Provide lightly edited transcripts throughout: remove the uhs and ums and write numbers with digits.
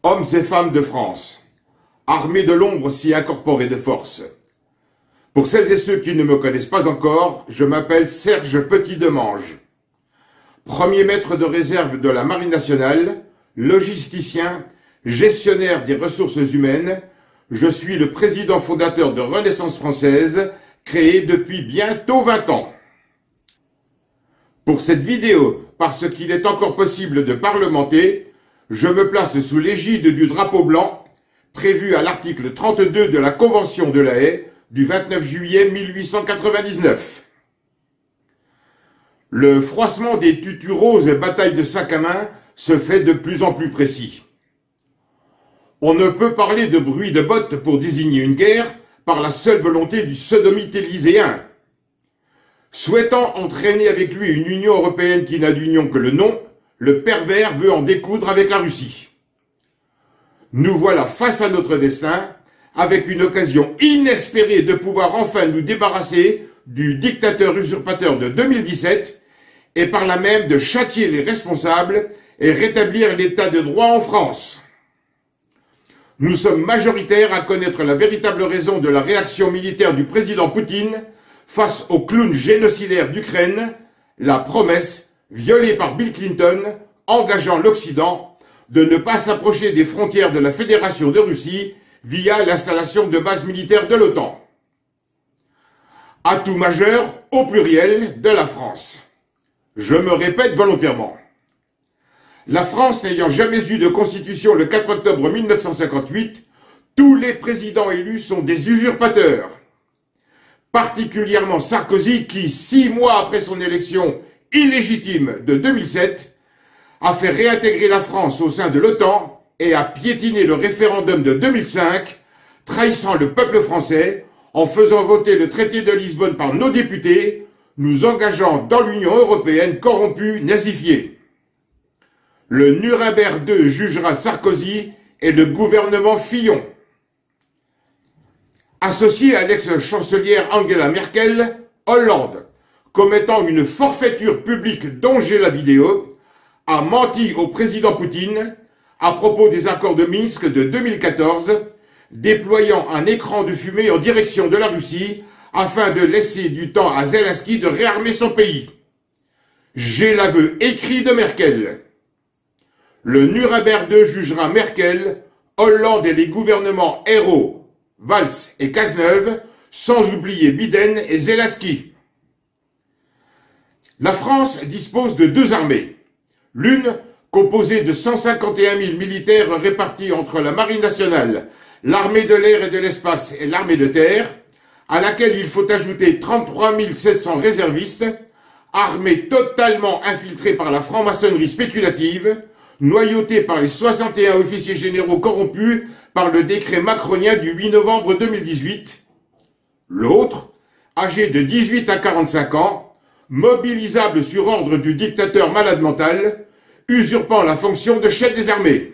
Hommes et femmes de France, armés de l'ombre s'y incorporer de force. Pour celles et ceux qui ne me connaissent pas encore, je m'appelle Serge Petit-Demange. Premier maître de réserve de la Marine nationale, logisticien, gestionnaire des ressources humaines, je suis le président fondateur de Renaissance Française, créé depuis bientôt 20 ans. Pour cette vidéo, parce qu'il est encore possible de parlementer, je me place sous l'égide du drapeau blanc, prévu à l'article 32 de la Convention de La Haye du 29 juillet 1899. Le froissement des tutus roses et batailles de sac à main se fait de plus en plus précis. On ne peut parler de bruit de bottes pour désigner une guerre par la seule volonté du sodomite élyséen. Souhaitant entraîner avec lui une Union européenne qui n'a d'union que le nom, le pervers veut en découdre avec la Russie. Nous voilà face à notre destin, avec une occasion inespérée de pouvoir enfin nous débarrasser du dictateur usurpateur de 2017 et par là même de châtier les responsables et rétablir l'état de droit en France. Nous sommes majoritaires à connaître la véritable raison de la réaction militaire du président Poutine face au clown génocidaire d'Ukraine, la promesse, violée par Bill Clinton, engageant l'Occident de ne pas s'approcher des frontières de la Fédération de Russie via l'installation de bases militaires de l'OTAN. Atout majeur, au pluriel, de la France. Je me répète volontairement. La France n'ayant jamais eu de constitution le 4 octobre 1958, tous les présidents élus sont des usurpateurs. Particulièrement Sarkozy qui, 6 mois après son élection illégitime de 2007, a fait réintégrer la France au sein de l'OTAN et a piétiné le référendum de 2005, trahissant le peuple français en faisant voter le traité de Lisbonne par nos députés, nous engageant dans l'Union européenne corrompue, nazifiée. Le Nuremberg II jugera Sarkozy et le gouvernement Fillon. Associé à l'ex-chancelière Angela Merkel, Hollande, commettant une forfaiture publique dont j'ai la vidéo, a menti au président Poutine à propos des accords de Minsk de 2014, déployant un écran de fumée en direction de la Russie afin de laisser du temps à Zelensky de réarmer son pays. J'ai l'aveu écrit de Merkel. Le Nuremberg II jugera Merkel, Hollande et les gouvernements Ayrault, Valls et Cazeneuve, sans oublier Biden et Zelensky. La France dispose de 2 armées. L'une, composée de 151 000 militaires répartis entre la Marine nationale, l'armée de l'air et de l'espace et l'armée de terre, à laquelle il faut ajouter 33 700 réservistes, armés totalement infiltrés par la franc-maçonnerie spéculative, noyautés par les 61 officiers généraux corrompus par le décret macronien du 8 novembre 2018. L'autre, âgé de 18 à 45 ans, mobilisable sur ordre du dictateur malade mental, usurpant la fonction de chef des armées.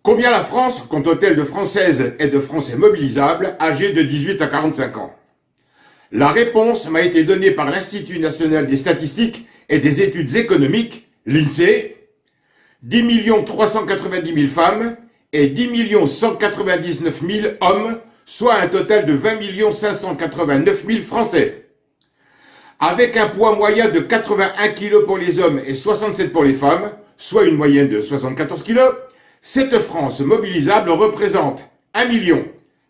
Combien la France compte-t-elle de Françaises et de Français mobilisables âgés de 18 à 45 ans? La réponse m'a été donnée par l'Institut national des statistiques et des études économiques, l'INSEE, 10 390 000 femmes et 10 199 000 hommes, soit un total de 20 589 000 Français. Avec un poids moyen de 81 kg pour les hommes et 67 pour les femmes, soit une moyenne de 74 kg, cette France mobilisable représente 1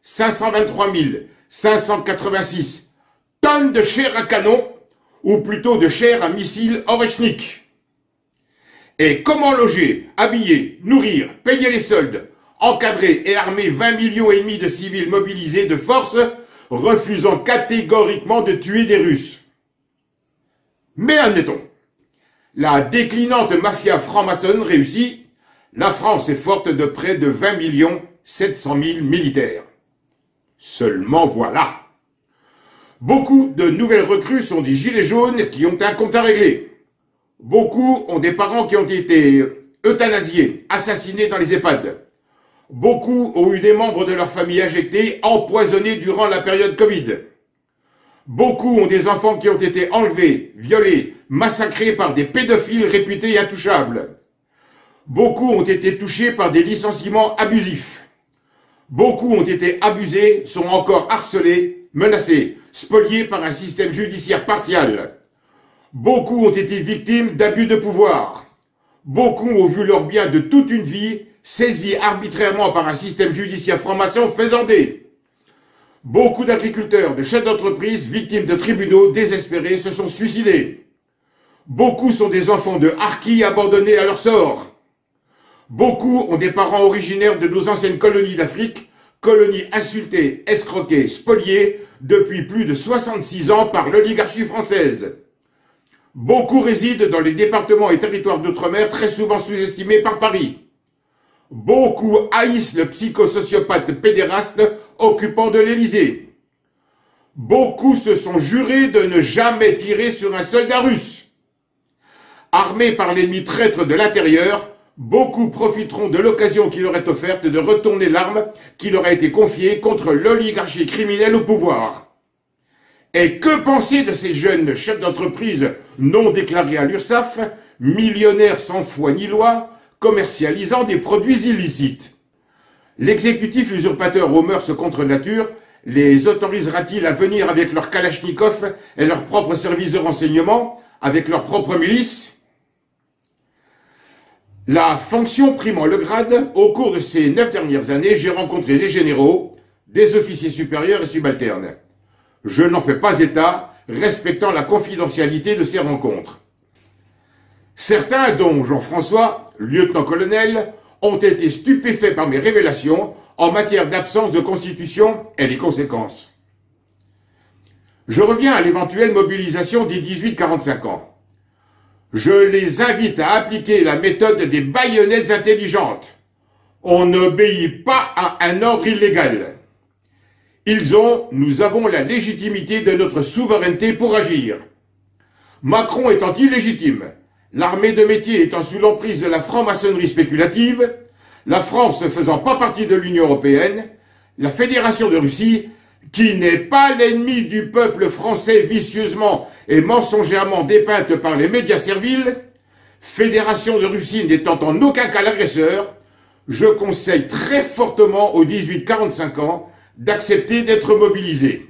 523 586 tonnes de chair à canon, ou plutôt de chair à missile Oreshnik. Et comment loger, habiller, nourrir, payer les soldes, encadrer et armer 20 millions et demi de civils mobilisés de force, refusant catégoriquement de tuer des Russes? Mais admettons, la déclinante mafia franc-maçonne réussit, la France est forte de près de 20 700 000 militaires. Seulement voilà. Beaucoup de nouvelles recrues sont des gilets jaunes qui ont un compte à régler. Beaucoup ont des parents qui ont été euthanasiés, assassinés dans les EHPAD. Beaucoup ont eu des membres de leur famille injectés, empoisonnés durant la période Covid. Beaucoup ont des enfants qui ont été enlevés, violés, massacrés par des pédophiles réputés intouchables. Beaucoup ont été touchés par des licenciements abusifs. Beaucoup ont été abusés, sont encore harcelés, menacés, spoliés par un système judiciaire partial. Beaucoup ont été victimes d'abus de pouvoir. Beaucoup ont vu leurs biens de toute une vie saisis arbitrairement par un système judiciaire franc-maçon faisandé. Beaucoup d'agriculteurs, de chefs d'entreprise, victimes de tribunaux désespérés se sont suicidés. Beaucoup sont des enfants de harkis abandonnés à leur sort. Beaucoup ont des parents originaires de nos anciennes colonies d'Afrique, colonies insultées, escroquées, spoliées depuis plus de 66 ans par l'oligarchie française. Beaucoup résident dans les départements et territoires d'outre-mer très souvent sous-estimés par Paris. Beaucoup haïssent le psychosociopathe pédéraste occupant de l'Élysée. Beaucoup se sont jurés de ne jamais tirer sur un soldat russe. Armés par l'ennemi traître de l'intérieur, beaucoup profiteront de l'occasion qui leur est offerte de retourner l'arme qui leur a été confiée contre l'oligarchie criminelle au pouvoir. Et que penser de ces jeunes chefs d'entreprise non déclarés à l'URSSAF, millionnaires sans foi ni loi, commercialisant des produits illicites? L'exécutif usurpateur aux mœurs contre nature les autorisera-t-il à venir avec leurs kalachnikovs et leurs propres services de renseignement, avec leurs propres milices? La fonction primant le grade, au cours de ces 9 dernières années, j'ai rencontré des généraux, des officiers supérieurs et subalternes. Je n'en fais pas état, respectant la confidentialité de ces rencontres. Certains, dont Jean-François, lieutenant-colonel, ont été stupéfaits par mes révélations en matière d'absence de constitution et les conséquences. Je reviens à l'éventuelle mobilisation des 18-45 ans. Je les invite à appliquer la méthode des baïonnettes intelligentes. On n'obéit pas à un ordre illégal. Nous avons la légitimité de notre souveraineté pour agir. Macron étant illégitime, l'armée de métier étant sous l'emprise de la franc-maçonnerie spéculative, la France ne faisant pas partie de l'Union européenne, la Fédération de Russie, qui n'est pas l'ennemi du peuple français vicieusement et mensongèrement dépeinte par les médias serviles, Fédération de Russie n'étant en aucun cas l'agresseur, je conseille très fortement aux 18-45 ans d'accepter d'être mobilisés.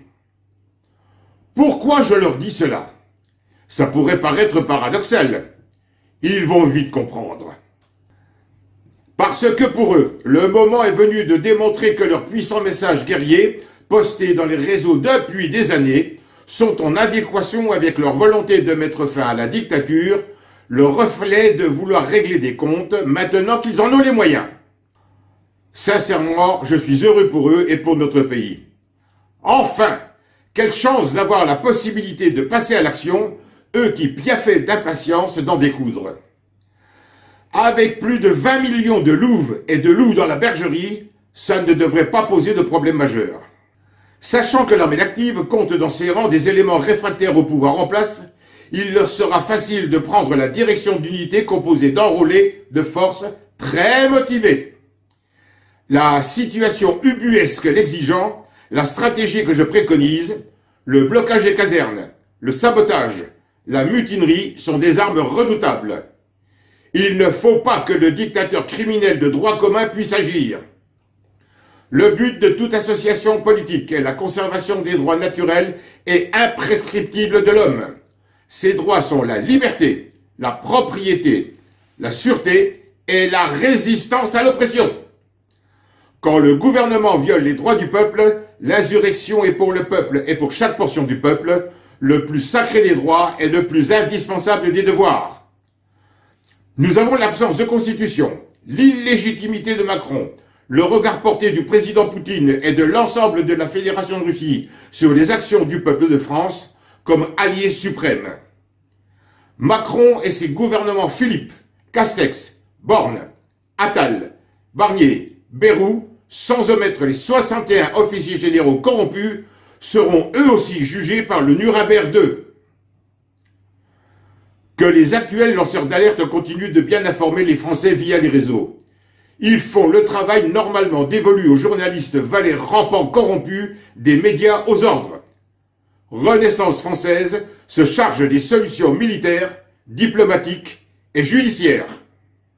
Pourquoi je leur dis cela? Ça pourrait paraître paradoxal. Ils vont vite comprendre. Parce que pour eux, le moment est venu de démontrer que leurs puissants messages guerriers, postés dans les réseaux depuis des années, sont en adéquation avec leur volonté de mettre fin à la dictature, le reflet de vouloir régler des comptes maintenant qu'ils en ont les moyens. Sincèrement, je suis heureux pour eux et pour notre pays. Enfin, quelle chance d'avoir la possibilité de passer à l'action, eux qui piaffaient d'impatience d'en découdre. Avec plus de 20 millions de louves et de loups dans la bergerie, ça ne devrait pas poser de problème majeur. Sachant que l'armée active compte dans ses rangs des éléments réfractaires au pouvoir en place, il leur sera facile de prendre la direction d'unités composées d'enrôlés de forces très motivées. La situation ubuesque l'exigeant, la stratégie que je préconise, le blocage des casernes, le sabotage, la mutinerie sont des armes redoutables. Il ne faut pas que le dictateur criminel de droit commun puisse agir. Le but de toute association politique est la conservation des droits naturels et imprescriptibles de l'homme. Ces droits sont la liberté, la propriété, la sûreté et la résistance à l'oppression. Quand le gouvernement viole les droits du peuple, l'insurrection est pour le peuple et pour chaque portion du peuple le plus sacré des droits et le plus indispensable des devoirs. Nous avons l'absence de constitution, l'illégitimité de Macron, le regard porté du président Poutine et de l'ensemble de la Fédération de Russie sur les actions du peuple de France comme alliés suprêmes. Macron et ses gouvernements Philippe, Castex, Borne, Attal, Barnier, Bayrou, sans omettre les 61 officiers généraux corrompus, seront eux aussi jugés par le Nuremberg II. Que les actuels lanceurs d'alerte continuent de bien informer les Français via les réseaux. Ils font le travail normalement dévolu aux journalistes valets rampants corrompus des médias aux ordres. Renaissance française se charge des solutions militaires, diplomatiques et judiciaires.